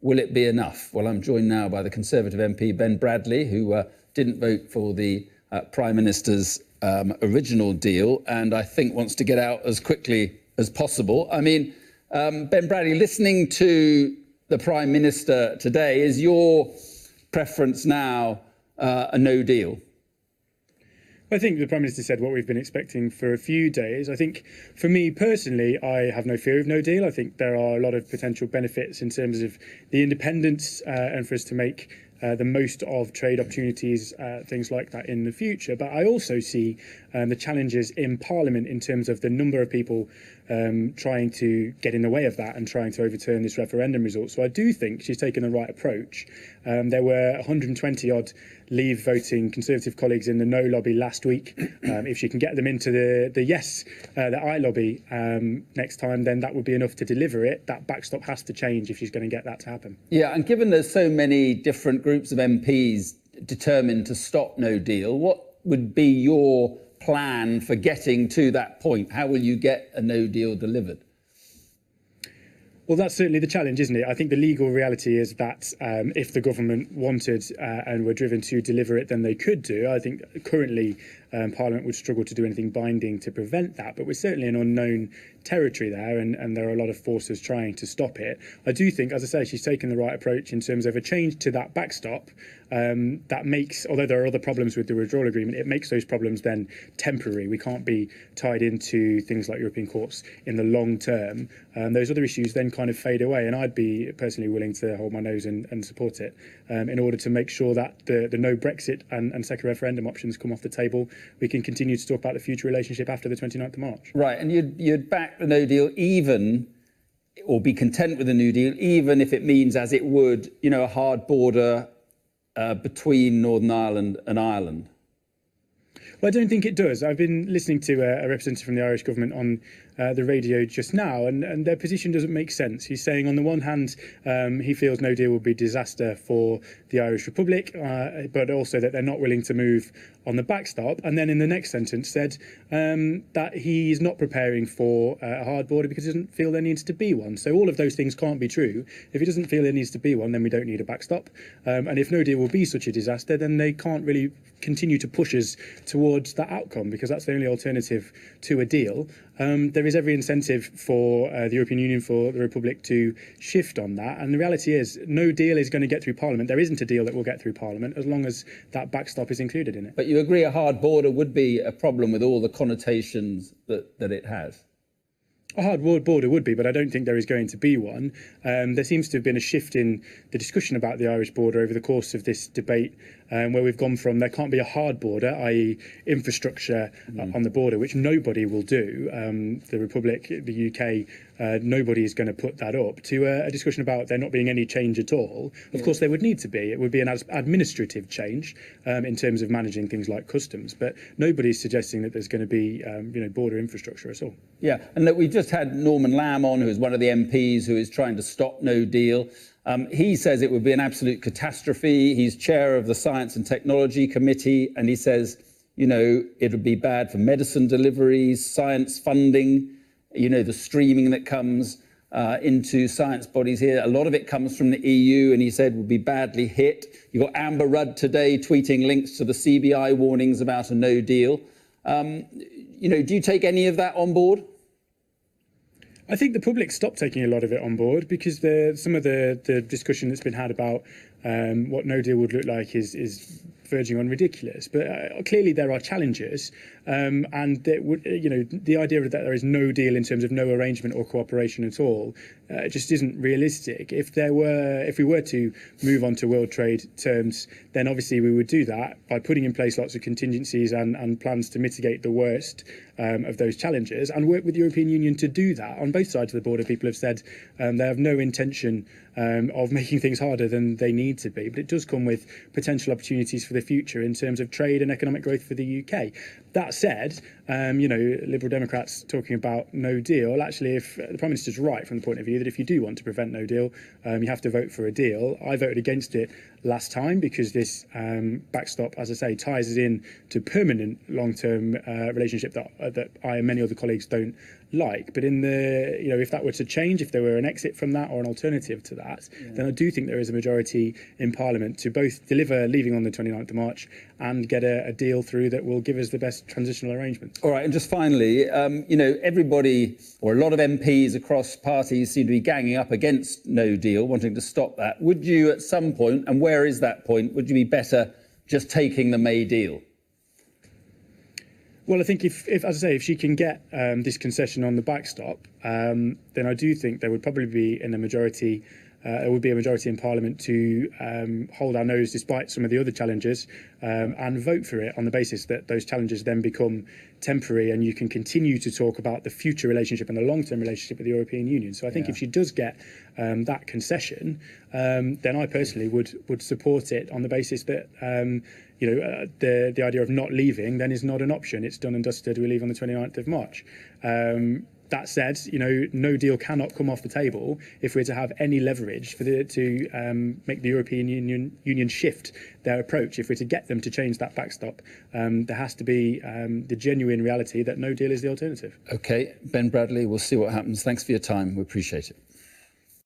will it be enough? Well, I'm joined now by the Conservative MP, Ben Bradley, who didn't vote for the Prime Minister's original deal and I think wants to get out as quickly as possible. I mean, Ben Bradley, listening to the Prime Minister today, is your preference now a no deal? I think the Prime Minister said what we've been expecting for a few days. I think for me personally, I have no fear of no deal. I think there are a lot of potential benefits in terms of the independence and for us to make the most of trade opportunities, things like that in the future. But I also see the challenges in Parliament in terms of the number of people trying to get in the way of that and trying to overturn this referendum result. So I do think she's taken the right approach. There were 120 odd Leave voting Conservative colleagues in the no lobby last week. If she can get them into the yes, the I lobby next time, then that would be enough to deliver it. That backstop has to change if she's going to get that to happen. Yeah, and given there's so many different groups of MPs determined to stop no deal, what would be your plan for getting to that point? How will you get a no deal delivered? Well, that's certainly the challenge, isn't it? I think the legal reality is that if the government wanted and were driven to deliver it, then they could do. I think currently Parliament would struggle to do anything binding to prevent that, but we're certainly in unknown territory there, and there are a lot of forces trying to stop it. I do think, as I say, she's taken the right approach in terms of a change to that backstop that makes, although there are other problems with the withdrawal agreement, it makes those problems then temporary. We can't be tied into things like European courts in the long term. Those other issues then kind of fade away, and I'd be personally willing to hold my nose and support it in order to make sure that the no Brexit and second referendum options come off the table. We can continue to talk about the future relationship after the 29th of March. Right, and you'd back the no deal even, or be content with the New Deal, even if it means, as it would, you know, a hard border between Northern Ireland and Ireland? Well, I don't think it does. I've been listening to a representative from the Irish government on the radio just now, and their position doesn't make sense. He's saying, on the one hand, he feels no deal will be disaster for the Irish Republic, but also that they're not willing to move on the backstop. And then in the next sentence said that he's not preparing for a hard border because he doesn't feel there needs to be one. So all of those things can't be true. If he doesn't feel there needs to be one, then we don't need a backstop. And if no deal will be such a disaster, then they can't really continue to push us towards that outcome, because that's the only alternative to a deal. There is every incentive for the European Union, for the Republic, to shift on that. And the reality is, no deal is going to get through Parliament. There isn't a deal that will get through Parliament as long as that backstop is included in it. But you agree a hard border would be a problem with all the connotations that it has? A hard border would be, but I don't think there is going to be one. There seems to have been a shift in the discussion about the Irish border over the course of this debate, where we've gone from there can't be a hard border, i.e. infrastructure on the border, which nobody will do, the Republic, the UK, nobody is going to put that up, to a discussion about there not being any change at all. Of course, there would need to be. It would be an administrative change in terms of managing things like customs, but nobody's suggesting that there's going to be border infrastructure at all. Yeah, and that we've just had Norman Lamb on, who is one of the MPs who is trying to stop no deal. He says it would be an absolute catastrophe. He's chair of the Science and Technology Committee, and he says, you know, it would be bad for medicine deliveries, science funding, you know, the streaming that comes into science bodies here. A lot of it comes from the EU, and he said would be badly hit. You've got Amber Rudd today tweeting links to the CBI warnings about a no deal. You know, do you take any of that on board? I think the public stopped taking a lot of it on board because some of the discussion that's been had about what no deal would look like is verging on ridiculous. But clearly there are challenges, and the idea that there is no deal in terms of no arrangement or cooperation at all just isn't realistic. If we were to move on to world trade terms, then obviously we would do that by putting in place lots of contingencies and plans to mitigate the worst of those challenges, and work with the European Union to do that. On both sides of the border, people have said they have no intention of making things harder than they need to be, but it does come with potential opportunities for the future in terms of trade and economic growth for the UK. That said, Liberal Democrats talking about no deal, actually, if the Prime Minister's right from the point of view that if you do want to prevent no deal, you have to vote for a deal. I voted against it last time because this backstop, as I say, ties us in to permanent long-term relationship that I and many other colleagues don't like. But in the, if that were to change, if there were an exit from that or an alternative to that, then I do think there is a majority in Parliament to both deliver leaving on the 29th of March and get a deal through that will give us the best transitional arrangements. All right, and just finally, everybody or a lot of MPs across parties seem to be ganging up against no deal, wanting to stop that. Would you at some point, and where is that point, would you be better just taking the May deal? Well, I think if as I say, if she can get this concession on the backstop, then I do think there would probably be in a majority. There would be a majority in Parliament to hold our nose despite some of the other challenges and vote for it on the basis that those challenges then become temporary and you can continue to talk about the future relationship and the long-term relationship with the European Union. So I think if she does get that concession, then I personally would support it on the basis that the idea of not leaving then is not an option. It's done and dusted. We leave on the 29th of March. That said, no deal cannot come off the table if we're to have any leverage to make the European Union shift their approach. If we're to get them to change that backstop, there has to be the genuine reality that no deal is the alternative. OK, Ben Bradley, we'll see what happens. Thanks for your time. We appreciate it.